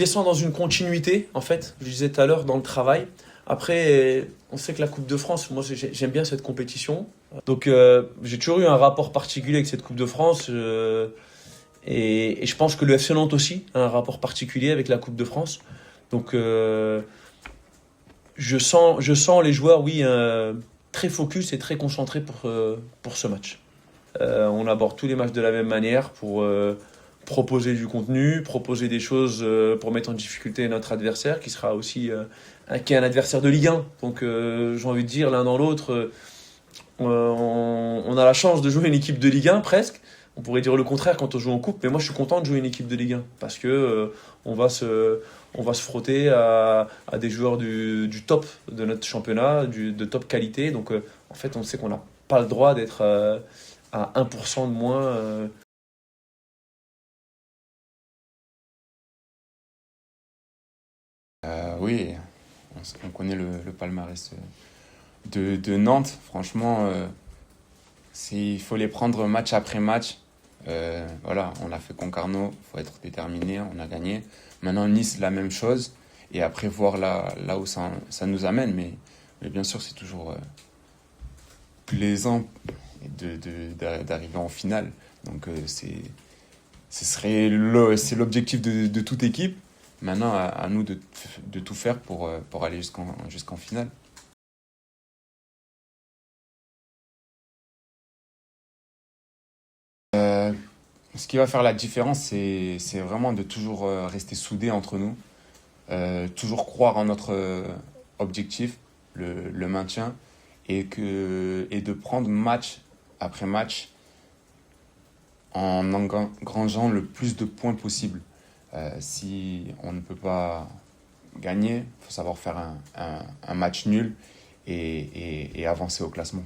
les sens dans une continuité, en fait, je disais tout à l'heure, dans le travail. Après, on sait que la Coupe de France, moi j'aime bien cette compétition. Donc j'ai toujours eu un rapport particulier avec cette Coupe de France. Et je pense que le FC Nantes aussi a un rapport particulier avec la Coupe de France. Donc je sens les joueurs, oui, très focus et très concentrés pour ce match. On aborde tous les matchs de la même manière pour proposer du contenu, proposer des choses pour mettre en difficulté notre adversaire, qui sera aussi qui est un adversaire de Ligue 1. Donc j'ai envie de dire, l'un dans l'autre, on a la chance de jouer une équipe de Ligue 1 presque. On pourrait dire le contraire quand on joue en coupe, mais moi je suis content de jouer une équipe de Ligue 1 parce que on va se frotter à des joueurs du top de notre championnat, de top qualité. Donc en fait, on sait qu'on n'a pas le droit d'être à 1% de moins. Oui, on connaît le palmarès de Nantes. Franchement, il faut les prendre match après match. Voilà, on a fait Concarneau, il faut être déterminé, on a gagné. Maintenant, Nice, la même chose. Et après, voir là où ça nous amène. Mais bien sûr, c'est toujours plaisant d'arriver en finale. Donc, c'est l'objectif de toute équipe. Maintenant, à nous de tout faire pour aller jusqu'en finale. Ce qui va faire la différence, c'est vraiment de toujours rester soudés entre nous, toujours croire en notre objectif, le maintien, et de prendre match après match en engrangeant le plus de points possible. Si on ne peut pas gagner, il faut savoir faire un match nul et avancer au classement.